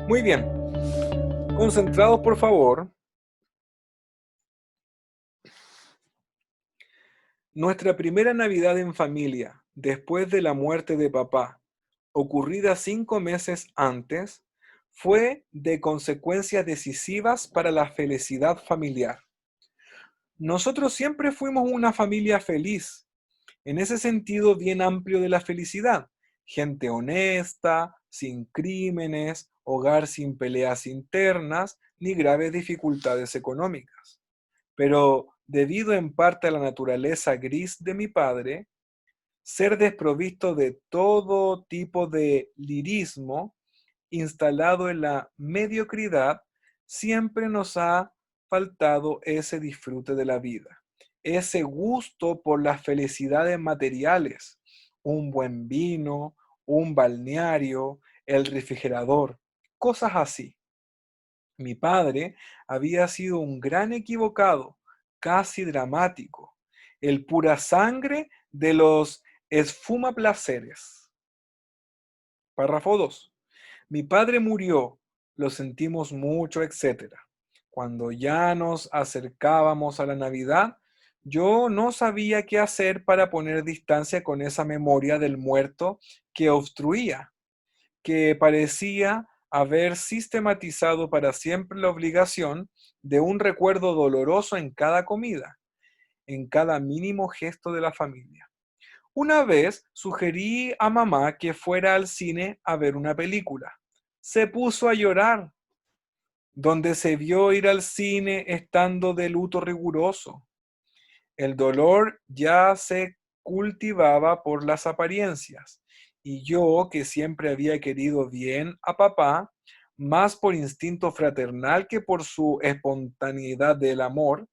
Muy bien, concentrados por favor. Nuestra primera Navidad en familia, después de la muerte de papá, ocurrida 5 meses antes, fue de consecuencias decisivas para la felicidad familiar. Nosotros siempre fuimos una familia feliz, en ese sentido bien amplio de la felicidad. Gente honesta, sin crímenes, hogar sin peleas internas, ni graves dificultades económicas. Pero debido en parte a la naturaleza gris de mi padre, ser desprovisto de todo tipo de lirismo, instalado en la mediocridad, siempre nos ha faltado ese disfrute de la vida, ese gusto por las felicidades materiales, un buen vino, un balneario, el refrigerador, cosas así. Mi padre había sido un gran equivocado, casi dramático, el pura sangre de los esfumaplaceres. Párrafo 2. Mi padre murió, lo sentimos mucho, etcétera. Cuando ya nos acercábamos a la Navidad, yo no sabía qué hacer para poner distancia con esa memoria del muerto que obstruía, que parecía haber sistematizado para siempre la obligación de un recuerdo doloroso en cada comida, en cada mínimo gesto de la familia. Una vez sugerí a mamá que fuera al cine a ver una película. Se puso a llorar, donde se vio ir al cine estando de luto riguroso. El dolor ya se cultivaba por las apariencias, y yo, que siempre había querido bien a papá, más por instinto fraternal que por su espontaneidad del amor,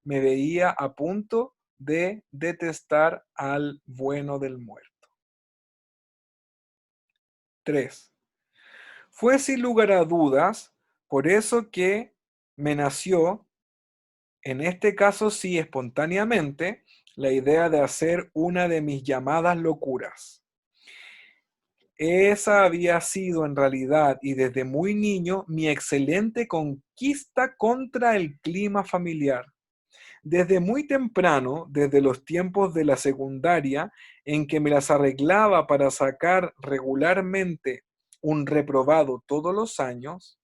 me veía a punto de detestar al bueno del muerto. 3. Fue sin lugar a dudas por eso que me nació, en este caso sí espontáneamente, la idea de hacer una de mis llamadas locuras. Esa había sido en realidad y desde muy niño mi excelente conquista contra el clima familiar. Desde muy temprano, desde los tiempos de la secundaria, en que me las arreglaba para sacar regularmente un reprobado todos los años,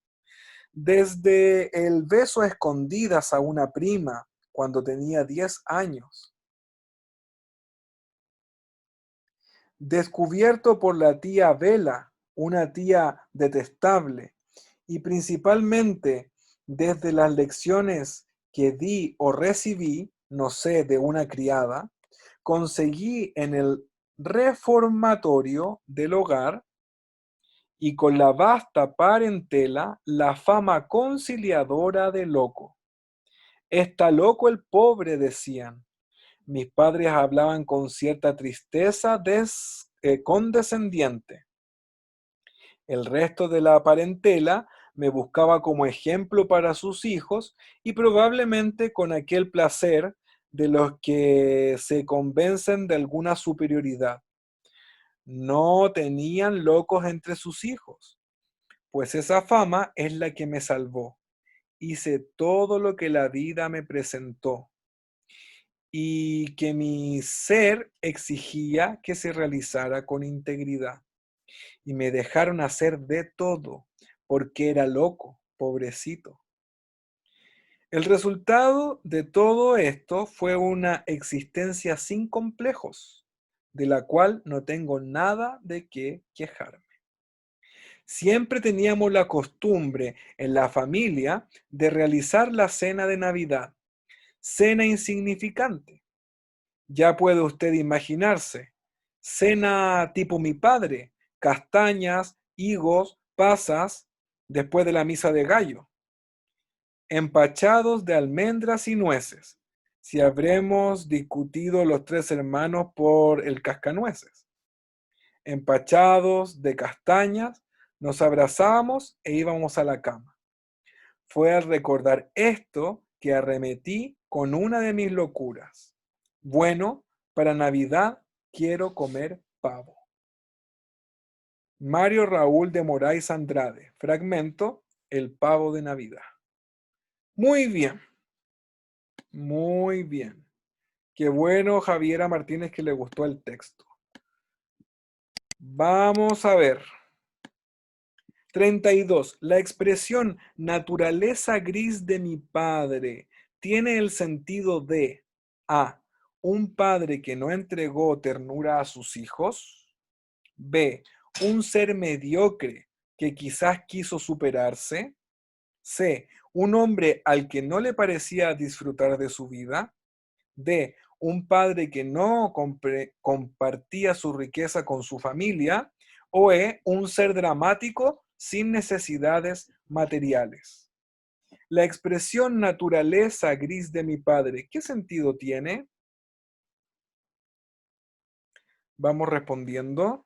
desde el beso a escondidas a una prima cuando tenía 10 años, descubierto por la tía Vela, una tía detestable, y principalmente desde las lecciones que di o recibí, no sé, de una criada, conseguí en el reformatorio del hogar y con la vasta parentela la fama conciliadora de loco. Está loco el pobre, decían. Mis padres hablaban con cierta tristeza condescendiente. El resto de la parentela me buscaba como ejemplo para sus hijos y probablemente con aquel placer de los que se convencen de alguna superioridad. No tenían locos entre sus hijos, pues esa fama es la que me salvó. Hice todo lo que la vida me presentó y que mi ser exigía que se realizara con integridad. Y me dejaron hacer de todo, porque era loco, pobrecito. El resultado de todo esto fue una existencia sin complejos, de la cual no tengo nada de qué quejarme. Siempre teníamos la costumbre en la familia de realizar la cena de Navidad, cena insignificante. Ya puede usted imaginarse, cena tipo mi padre, castañas, higos, pasas, después de la misa de gallo, empachados de almendras y nueces, si habremos discutido los tres hermanos por el cascanueces. Empachados de castañas, nos abrazábamos e íbamos a la cama. Fue al recordar esto que arremetí con una de mis locuras. Bueno, para Navidad quiero comer pavo. Mario Raúl de Moraes Andrade. Fragmento, El pavo de Navidad. Muy bien, muy bien. Qué bueno, Javiera Martínez, que le gustó el texto. Vamos a ver. 32. La expresión naturaleza gris de mi padre tiene el sentido de A. Un padre que no entregó ternura a sus hijos. B. Un ser mediocre que quizás quiso superarse. C. Un hombre al que no le parecía disfrutar de su vida. D. Un padre que no compartía su riqueza con su familia. O E. Un ser dramático sin necesidades materiales. La expresión naturaleza gris de mi padre, ¿qué sentido tiene? Vamos respondiendo.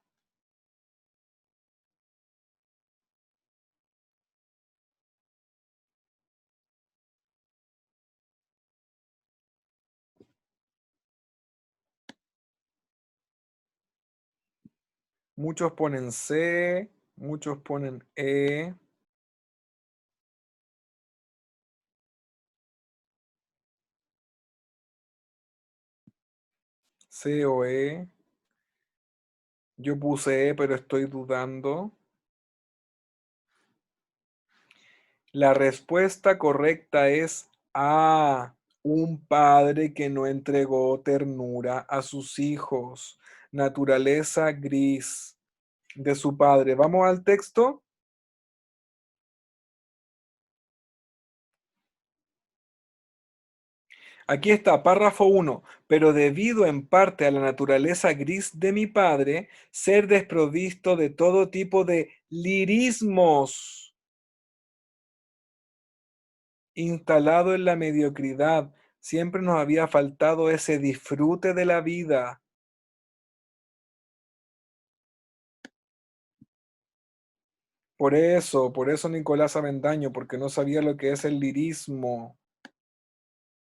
Muchos ponen C, muchos ponen E, C o E. Yo puse E, pero estoy dudando. La respuesta correcta es A, un padre que no entregó ternura a sus hijos. Naturaleza gris de su padre. Vamos al texto. Aquí está, párrafo 1. Pero debido en parte a la naturaleza gris de mi padre, ser desprovisto de todo tipo de lirismos, instalado en la mediocridad, siempre nos había faltado ese disfrute de la vida. Por eso Nicolás Avendaño, porque no sabía lo que es el lirismo.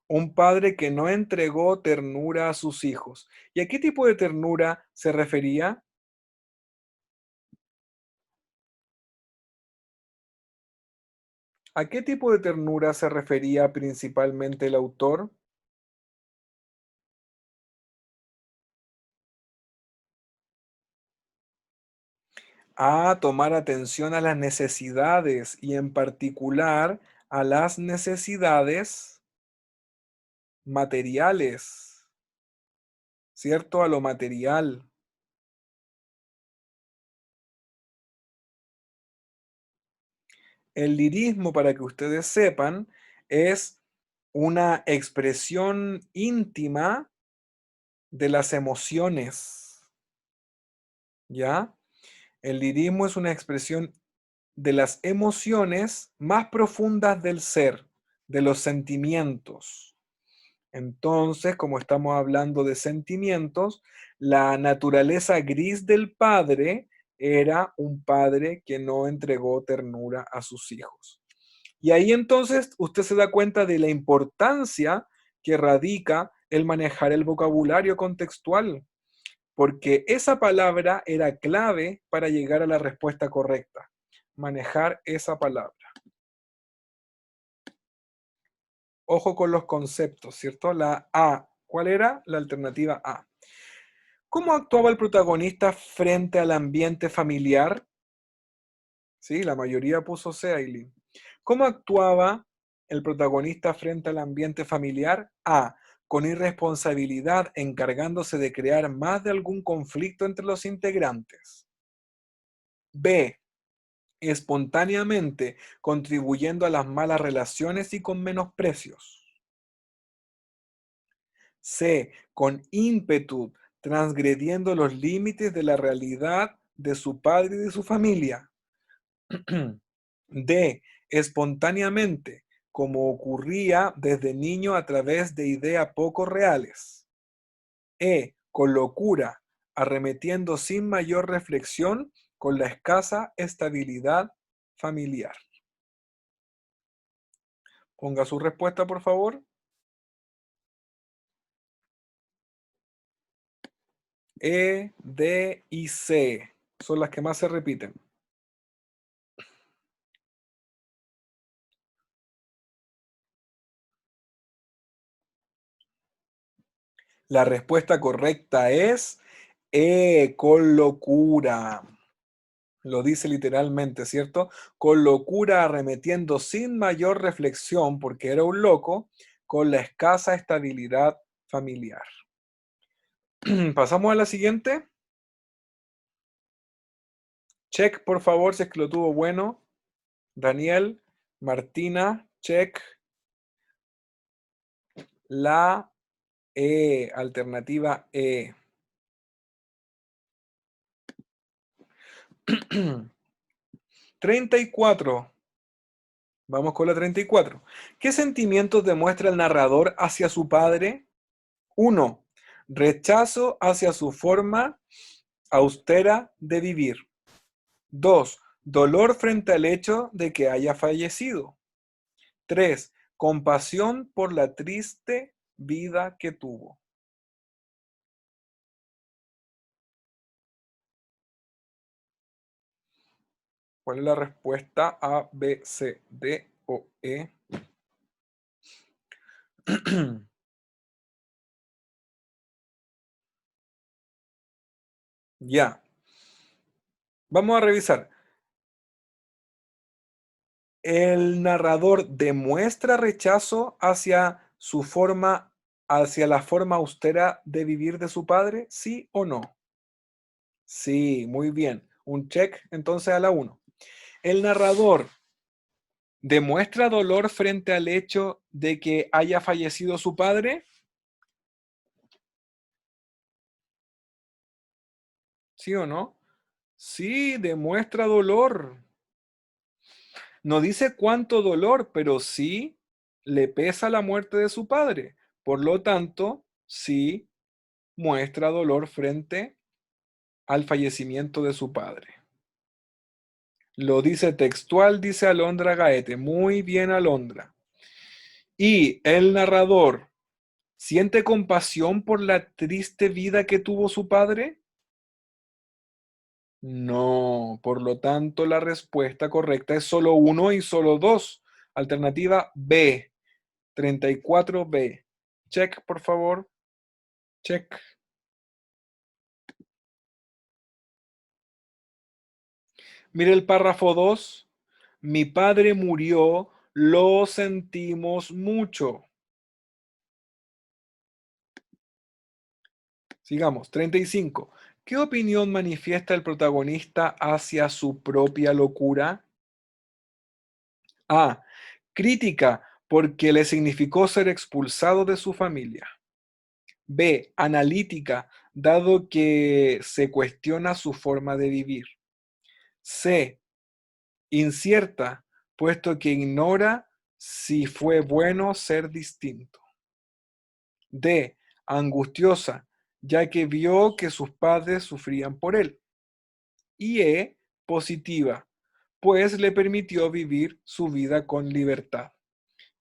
Un padre que no entregó ternura a sus hijos. ¿Y a qué tipo de ternura se refería? ¿A qué tipo de ternura se refería principalmente el autor? A tomar atención a las necesidades y en particular a las necesidades materiales, ¿cierto? A lo material. El lirismo, para que ustedes sepan, es una expresión íntima de las emociones, ¿ya? El lirismo es una expresión de las emociones más profundas del ser, de los sentimientos. Entonces, como estamos hablando de sentimientos, la naturaleza gris del padre era un padre que no entregó ternura a sus hijos. Y ahí entonces usted se da cuenta de la importancia que radica el manejar el vocabulario contextual, porque esa palabra era clave para llegar a la respuesta correcta. Manejar esa palabra. Ojo con los conceptos, ¿cierto? La A. ¿Cuál era? La alternativa A. ¿Cómo actuaba el protagonista frente al ambiente familiar? Sí, la mayoría puso C, Aileen. ¿Cómo actuaba el protagonista frente al ambiente familiar? A. Con irresponsabilidad, encargándose de crear más de algún conflicto entre los integrantes. B. Espontáneamente, contribuyendo a las malas relaciones y con menosprecios. C. Con ímpetu, transgrediendo los límites de la realidad de su padre y de su familia. D. Espontáneamente, como ocurría desde niño a través de ideas poco reales. E. Con locura, arremetiendo sin mayor reflexión con la escasa estabilidad familiar. Ponga su respuesta, por favor. E, D y C. Son las que más se repiten. La respuesta correcta es con locura. Lo dice literalmente, ¿cierto? Con locura arremetiendo sin mayor reflexión, porque era un loco, con la escasa estabilidad familiar. Pasamos a la siguiente. Check, por favor, si es que lo tuvo bueno. Daniel, Martina, check. La E, alternativa E. 34. Vamos con la 34. ¿Qué sentimientos demuestra el narrador hacia su padre? 1. Rechazo hacia su forma austera de vivir. 2. Dolor frente al hecho de que haya fallecido. 3. Compasión por la triste vida que tuvo. ¿Cuál es la respuesta? A, B, C, D o E. Ya. Vamos a revisar. El narrador demuestra rechazo hacia la forma austera de vivir de su padre, ¿sí o no? Sí, muy bien. Un check entonces a la 1. El narrador demuestra dolor frente al hecho de que haya fallecido su padre, ¿sí o no? Sí, demuestra dolor. No dice cuánto dolor, pero sí le pesa la muerte de su padre. Por lo tanto, sí muestra dolor frente al fallecimiento de su padre. Lo dice textual, dice Alondra Gaete. Muy bien, Alondra. Y el narrador siente compasión por la triste vida que tuvo su padre. No, por lo tanto, la respuesta correcta es solo 1 y solo 2. Alternativa B, 34B. Check, por favor. Check. Mire el párrafo 2. Mi padre murió, lo sentimos mucho. Sigamos. 35. ¿Qué opinión manifiesta el protagonista hacia su propia locura? A. Crítica porque le significó ser expulsado de su familia. B. Analítica, dado que se cuestiona su forma de vivir. C. Incierta, puesto que ignora si fue bueno ser distinto. D. Angustiosa, ya que vio que sus padres sufrían por él. Y E. Positiva, pues le permitió vivir su vida con libertad.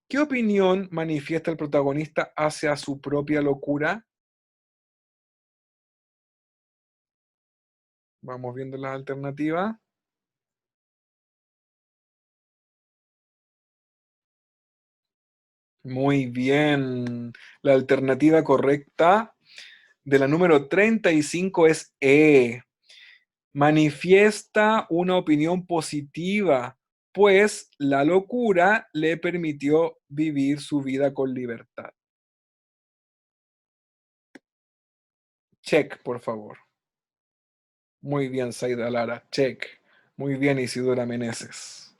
¿Qué opinión manifiesta el protagonista hacia su propia locura? Vamos viendo las alternativas. Muy bien. La alternativa correcta de la número 35 es E. Manifiesta una opinión positiva, pues la locura le permitió vivir su vida con libertad. Check, por favor. Muy bien, Saida Lara. Check. Muy bien, Isidora Meneses.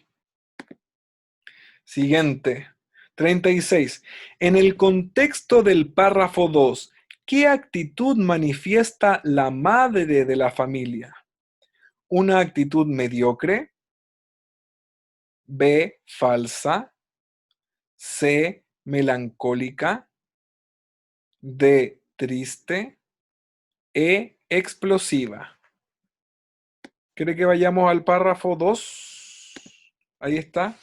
Siguiente. 36. En el contexto del párrafo 2, ¿qué actitud manifiesta la madre de la familia? ¿Una actitud mediocre? B, falsa. C, melancólica. D, triste. E, explosiva. ¿Quiere que vayamos al párrafo 2? Ahí está.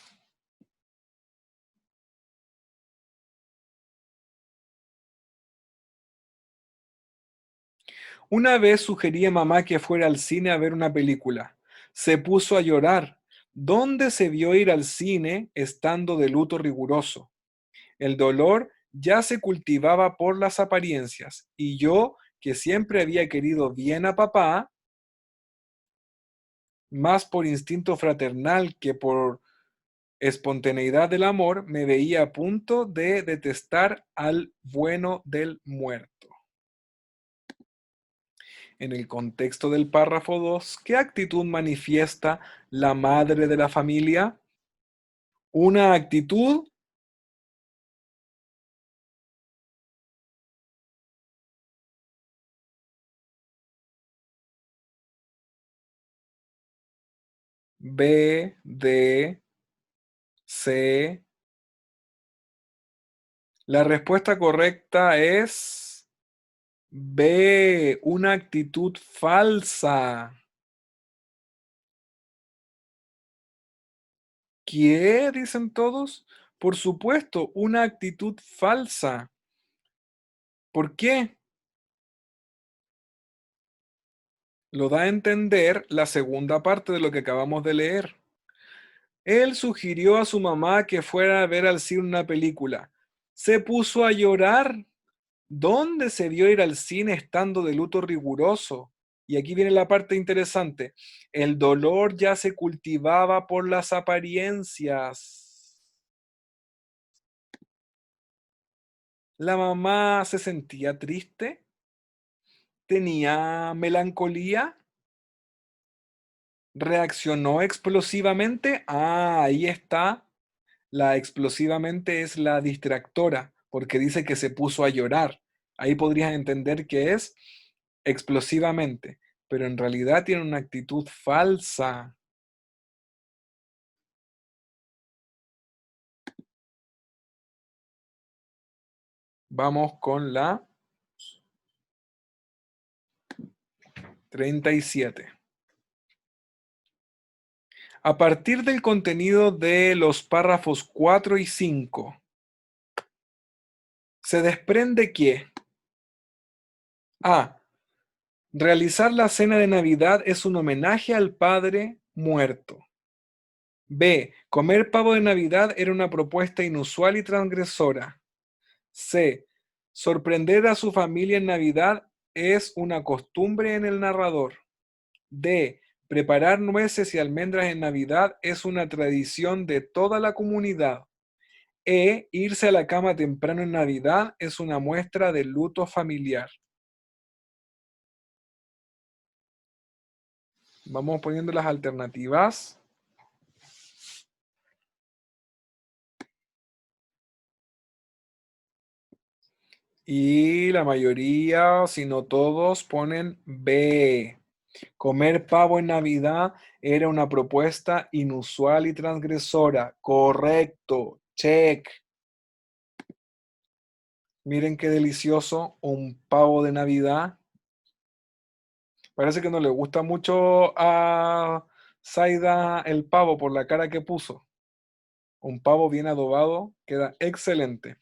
Una vez sugerí a mamá que fuera al cine a ver una película. Se puso a llorar. ¿Dónde se vio ir al cine estando de luto riguroso? El dolor ya se cultivaba por las apariencias, y yo, que siempre había querido bien a papá, más por instinto fraternal que por espontaneidad del amor, me veía a punto de detestar al bueno del muerto. En el contexto del párrafo 2, ¿qué actitud manifiesta la madre de la familia? Una actitud B, D, C. La respuesta correcta es B, una actitud falsa. ¿Qué? Dicen todos. Por supuesto, una actitud falsa. ¿Por qué? Lo da a entender la segunda parte de lo que acabamos de leer. Él sugirió a su mamá que fuera a ver al cine una película. Se puso a llorar. ¿Dónde se vio ir al cine estando de luto riguroso? Y aquí viene la parte interesante. El dolor ya se cultivaba por las apariencias. La mamá se sentía triste, tenía melancolía, reaccionó explosivamente. Ah, ahí está. La explosivamente es la distractora, porque dice que se puso a llorar. Ahí podrías entender que es explosivamente, pero en realidad tiene una actitud falsa. Vamos con la 37. A partir del contenido de los párrafos 4 y 5, se desprende que A. Realizar la cena de Navidad es un homenaje al padre muerto. B. Comer pavo de Navidad era una propuesta inusual y transgresora. C. Sorprender a su familia en Navidad es una costumbre en el narrador. D. Preparar nueces y almendras en Navidad es una tradición de toda la comunidad. E. Irse a la cama temprano en Navidad es una muestra de luto familiar. Vamos poniendo las alternativas. Y la mayoría, si no todos, ponen B. Comer pavo en Navidad era una propuesta inusual y transgresora. Correcto. Check. Miren qué delicioso un pavo de Navidad. Parece que no le gusta mucho a Zaida el pavo por la cara que puso. Un pavo bien adobado queda excelente.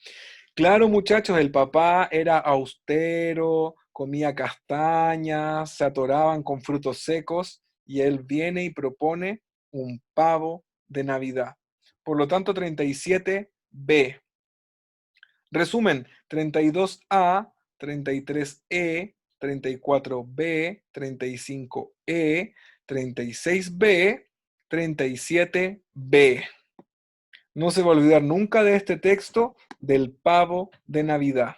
Claro, muchachos, el papá era austero, comía castañas, se atoraban con frutos secos y él viene y propone un pavo de Navidad. Por lo tanto, 37B. Resumen, 32A, 33E, 34B, 35E, 36B, 37B. No se va a olvidar nunca de este texto del pavo de Navidad.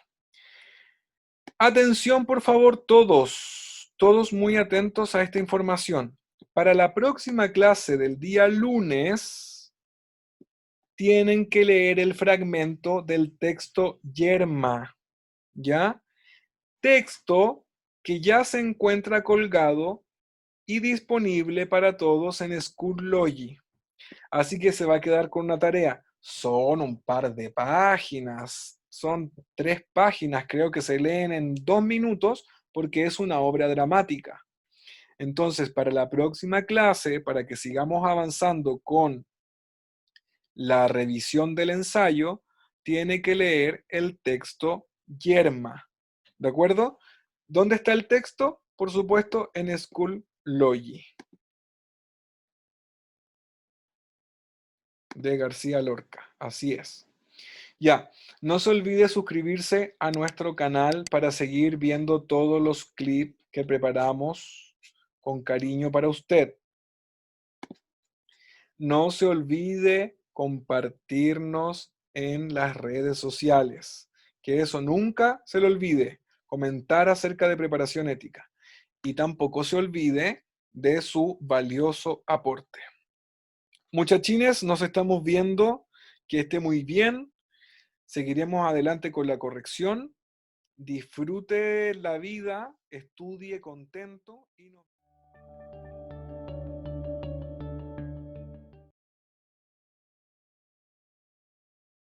Atención, por favor, todos muy atentos a esta información. Para la próxima clase del día lunes, tienen que leer el fragmento del texto Yerma, ¿ya? Texto que ya se encuentra colgado y disponible para todos en Schoology. Así que se va a quedar con una tarea. Son un par de páginas, son 3 páginas, creo que se leen en 2 minutos porque es una obra dramática. Entonces, para la próxima clase, para que sigamos avanzando con la revisión del ensayo, tiene que leer el texto Yerma. ¿De acuerdo? ¿Dónde está el texto? por supuesto, en Schoollogy, de García Lorca. Así es. Ya, no se olvide suscribirse a nuestro canal para seguir viendo todos los clips que preparamos con cariño para usted. No se olvide compartirnos en las redes sociales, que eso nunca se le olvide, comentar acerca de preparación ética. Y tampoco se olvide de su valioso aporte. Muchachines, nos estamos viendo. Que esté muy bien. Seguiremos adelante con la corrección. Disfrute la vida, estudie contento y nos